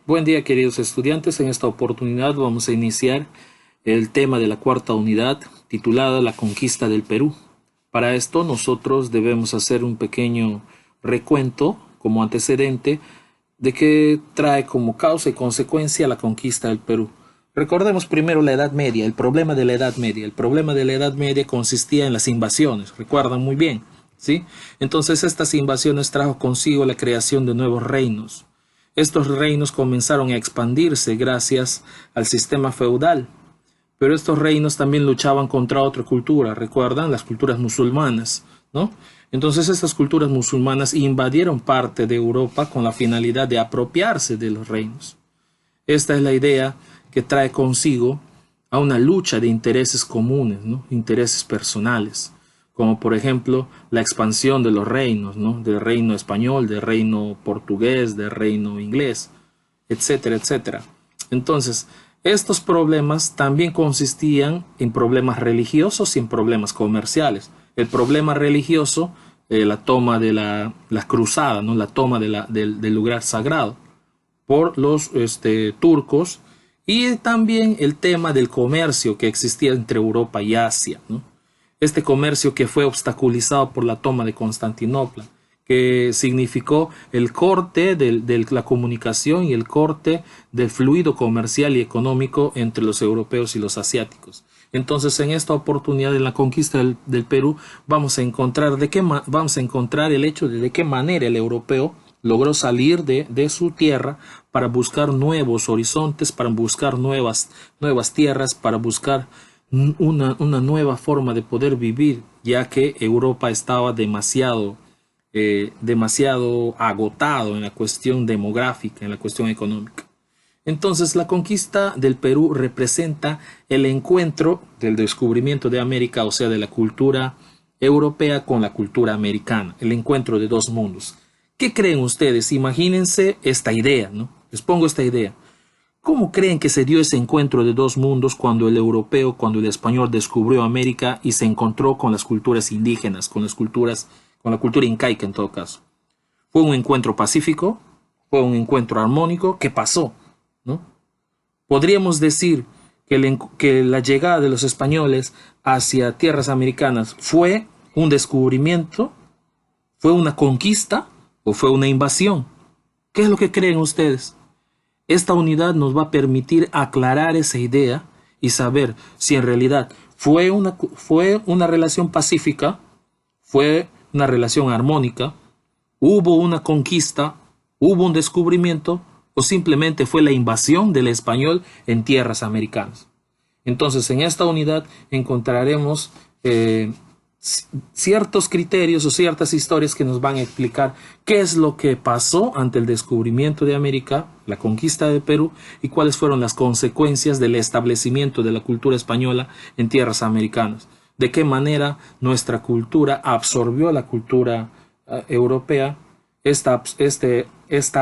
Buen día, queridos estudiantes. En esta oportunidad vamos a iniciar el tema de la cuarta unidad titulada La conquista del Perú. Para esto nosotros debemos hacer un pequeño recuento como antecedente de qué trae como causa y consecuencia la conquista del Perú. Recordemos primero la Edad Media, el problema de la Edad Media. El problema de la Edad Media consistía en las invasiones, recuerdan muy bien, ¿sí? Entonces estas invasiones trajo consigo la creación de nuevos reinos. Estos reinos comenzaron a expandirse gracias al sistema feudal, pero estos reinos también luchaban contra otra cultura, recuerdan, las culturas musulmanas, ¿no? Entonces estas culturas musulmanas invadieron parte de Europa con la finalidad de apropiarse de los reinos. Esta es la idea que trae consigo a una lucha de intereses comunes, ¿no? Intereses personales, como por ejemplo la expansión de los reinos, ¿no? Del reino español, del reino portugués, del reino inglés, etcétera, etcétera. Entonces, estos problemas también consistían en problemas religiosos y en problemas comerciales. El problema religioso, la toma de la cruzada, ¿no? La toma del lugar sagrado por los turcos, y también el tema del comercio que existía entre Europa y Asia, ¿no? Este comercio que fue obstaculizado por la toma de Constantinopla, que significó el corte de la comunicación y el corte del fluido comercial y económico entre los europeos y los asiáticos. Entonces, en esta oportunidad, en la conquista del Perú, vamos a encontrar el hecho de qué manera el europeo logró salir de su tierra para buscar nuevos horizontes, para buscar nuevas tierras, para buscar una nueva forma de poder vivir, ya que Europa estaba demasiado agotado en la cuestión demográfica, en la cuestión económica. Entonces, la conquista del Perú representa el encuentro del descubrimiento de América, o sea, de la cultura europea con la cultura americana, el encuentro de dos mundos. ¿Qué creen ustedes? Imagínense esta idea, ¿no? Les pongo esta idea. ¿Cómo creen que se dio ese encuentro de dos mundos cuando el europeo, cuando el español descubrió América y se encontró con las culturas indígenas, con la cultura incaica en todo caso? ¿Fue un encuentro pacífico? ¿Fue un encuentro armónico? ¿Qué pasó? ¿No? Podríamos decir que la llegada de los españoles hacia tierras americanas fue un descubrimiento, fue una conquista o fue una invasión. ¿Qué es lo que creen ustedes? Esta unidad nos va a permitir aclarar esa idea y saber si en realidad fue una relación pacífica, fue una relación armónica, hubo una conquista, hubo un descubrimiento o simplemente fue la invasión del español en tierras americanas. Entonces, en esta unidad encontraremos ciertos criterios o ciertas historias que nos van a explicar qué es lo que pasó ante el descubrimiento de América, la conquista de Perú, y cuáles fueron las consecuencias del establecimiento de la cultura española en tierras americanas. De qué manera nuestra cultura absorbió la cultura europea. Esta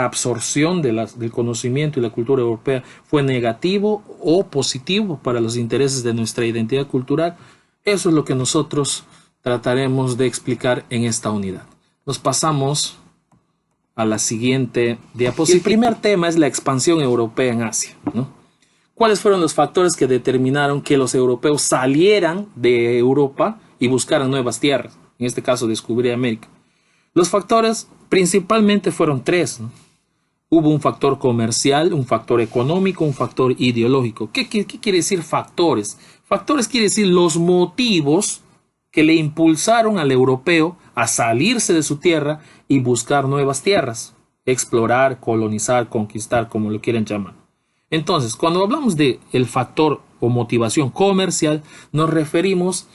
absorción del conocimiento y la cultura europea fue negativo o positivo para los intereses de nuestra identidad cultural. Eso es lo que nosotros trataremos de explicar en esta unidad. Nos pasamos a la siguiente diapositiva. El primer tema es la expansión europea en Asia, ¿no? ¿Cuáles fueron los factores que determinaron que los europeos salieran de Europa y buscaran nuevas tierras? En este caso, descubrir América. Los factores principalmente fueron tres, ¿no? Hubo un factor comercial, un factor económico, un factor ideológico. ¿Qué quiere decir factores? Factores quiere decir los motivos que le impulsaron al europeo a salirse de su tierra y buscar nuevas tierras, explorar, colonizar, conquistar, como lo quieran llamar. Entonces, cuando hablamos de el factor o motivación comercial, nos referimos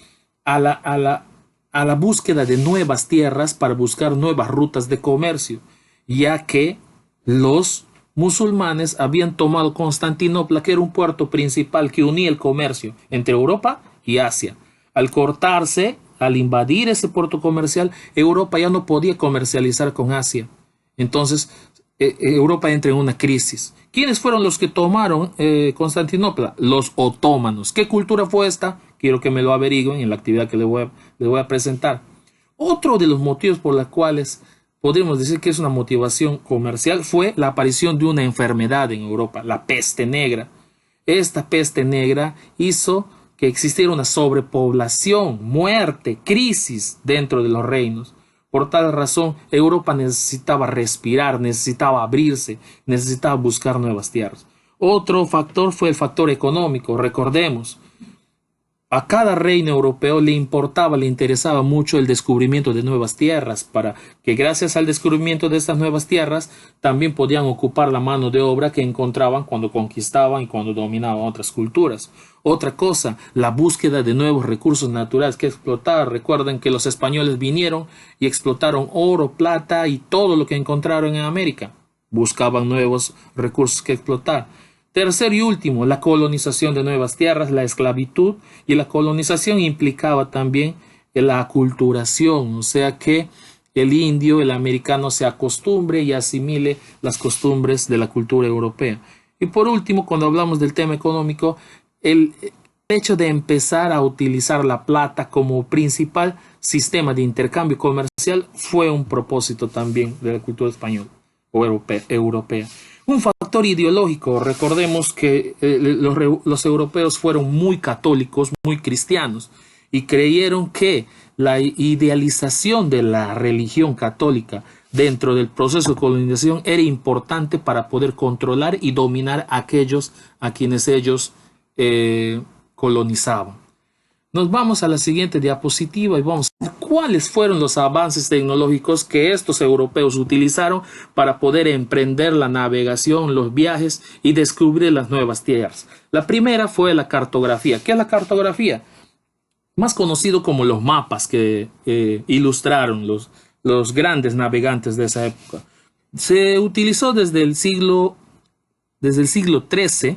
a la búsqueda de nuevas tierras para buscar nuevas rutas de comercio, ya que los musulmanes habían tomado Constantinopla, que era un puerto principal que unía el comercio entre Europa y Asia. Al cortarse, al invadir ese puerto comercial, Europa ya no podía comercializar con Asia. Entonces, Europa entra en una crisis. ¿Quiénes fueron los que tomaron Constantinopla? Los otomanos. ¿Qué cultura fue esta? Quiero que me lo averigüen en la actividad que les voy a presentar. Otro de los motivos por los cuales podemos decir que es una motivación comercial, fue la aparición de una enfermedad en Europa, la peste negra. Esta peste negra hizo que existiera una sobrepoblación, muerte, crisis dentro de los reinos. Por tal razón, Europa necesitaba respirar, necesitaba abrirse, necesitaba buscar nuevas tierras. Otro factor fue el factor económico. Recordemos, a cada reino europeo le importaba, le interesaba mucho el descubrimiento de nuevas tierras, para que gracias al descubrimiento de estas nuevas tierras también podían ocupar la mano de obra que encontraban cuando conquistaban y cuando dominaban otras culturas. Otra cosa, la búsqueda de nuevos recursos naturales que explotar. Recuerden que los españoles vinieron y explotaron oro, plata y todo lo que encontraron en América. Buscaban nuevos recursos que explotar. Tercero y último, la colonización de nuevas tierras, la esclavitud, y la colonización implicaba también la aculturación, o sea que el indio, el americano se acostumbre y asimile las costumbres de la cultura europea. Y por último, cuando hablamos del tema económico, el hecho de empezar a utilizar la plata como principal sistema de intercambio comercial fue un propósito también de la cultura española o europea. Un factor ideológico, recordemos que los europeos fueron muy católicos, muy cristianos, y creyeron que la idealización de la religión católica dentro del proceso de colonización era importante para poder controlar y dominar a aquellos a quienes ellos colonizaban. Nos vamos a la siguiente diapositiva y vamos a ver cuáles fueron los avances tecnológicos que estos europeos utilizaron para poder emprender la navegación, los viajes y descubrir las nuevas tierras. La primera fue la cartografía. ¿Qué es la cartografía? Más conocido como los mapas que ilustraron los grandes navegantes de esa época. Se utilizó desde el siglo XIII.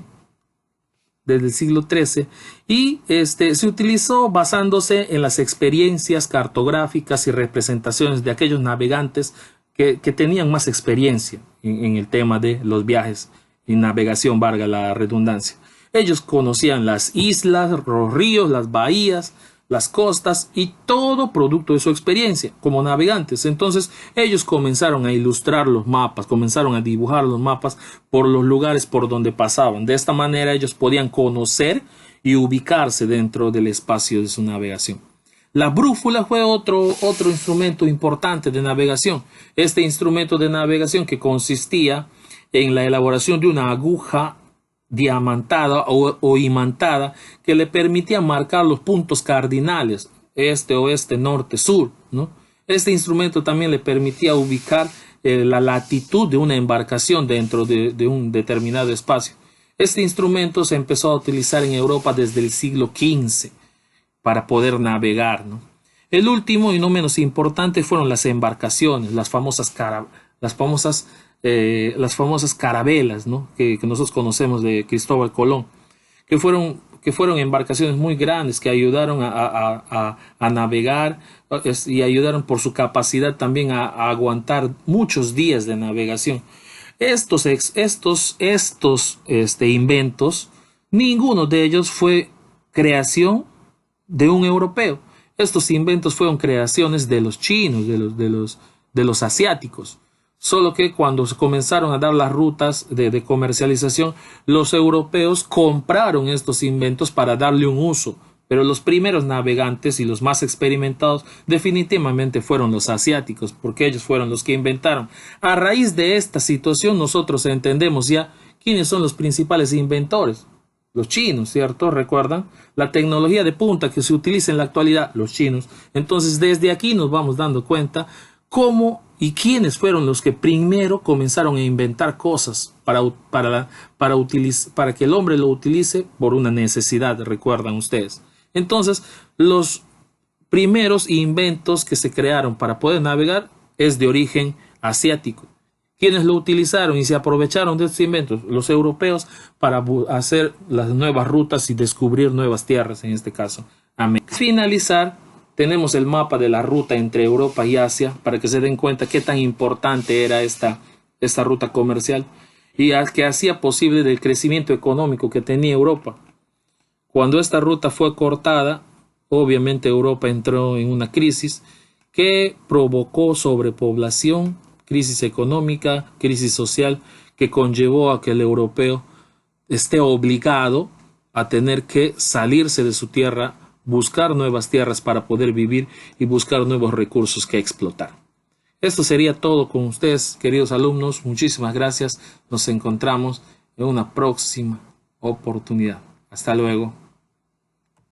Desde el siglo XIII, y se utilizó basándose en las experiencias cartográficas y representaciones de aquellos navegantes que tenían más experiencia en el tema de los viajes y navegación, valga la redundancia. Ellos conocían las islas, los ríos, las bahías, las costas y todo producto de su experiencia como navegantes. Entonces ellos comenzaron a ilustrar los mapas, comenzaron a dibujar los mapas por los lugares por donde pasaban. De esta manera ellos podían conocer y ubicarse dentro del espacio de su navegación. La brújula fue otro instrumento importante de navegación. Este instrumento de navegación que consistía en la elaboración de una aguja diamantada o imantada que le permitía marcar los puntos cardinales, este, oeste, norte, sur, ¿no? Este instrumento también le permitía ubicar la latitud de una embarcación dentro de un determinado espacio. Este instrumento se empezó a utilizar en Europa desde el siglo XV para poder navegar, ¿no? El último y no menos importante fueron las embarcaciones, las famosas carabelas, ¿no? que nosotros conocemos de Cristóbal Colón, que fueron embarcaciones muy grandes que ayudaron a navegar y ayudaron por su capacidad también a aguantar muchos días de navegación. Estos inventos, ninguno de ellos fue creación de un europeo. Estos inventos fueron creaciones de los chinos, de los asiáticos. Solo que cuando se comenzaron a dar las rutas de comercialización, los europeos compraron estos inventos para darle un uso. Pero los primeros navegantes y los más experimentados definitivamente fueron los asiáticos, porque ellos fueron los que inventaron. A raíz de esta situación nosotros entendemos ya quiénes son los principales inventores. Los chinos, ¿cierto? ¿Recuerdan? La tecnología de punta que se utiliza en la actualidad, los chinos. Entonces desde aquí nos vamos dando cuenta cómo y quiénes fueron los que primero comenzaron a inventar cosas para que el hombre lo utilice por una necesidad, recuerdan ustedes. Entonces, los primeros inventos que se crearon para poder navegar es de origen asiático. ¿Quiénes lo utilizaron y se aprovecharon de estos inventos? Los europeos para hacer las nuevas rutas y descubrir nuevas tierras, en este caso, América. Finalizar, tenemos el mapa de la ruta entre Europa y Asia para que se den cuenta qué tan importante era esta ruta comercial y que hacía posible del crecimiento económico que tenía Europa. Cuando esta ruta fue cortada, obviamente Europa entró en una crisis que provocó sobrepoblación, crisis económica, crisis social, que conllevó a que el europeo esté obligado a tener que salirse de su tierra, buscar nuevas tierras para poder vivir y buscar nuevos recursos que explotar. Esto sería todo con ustedes, queridos alumnos. Muchísimas gracias. Nos encontramos en una próxima oportunidad. Hasta luego.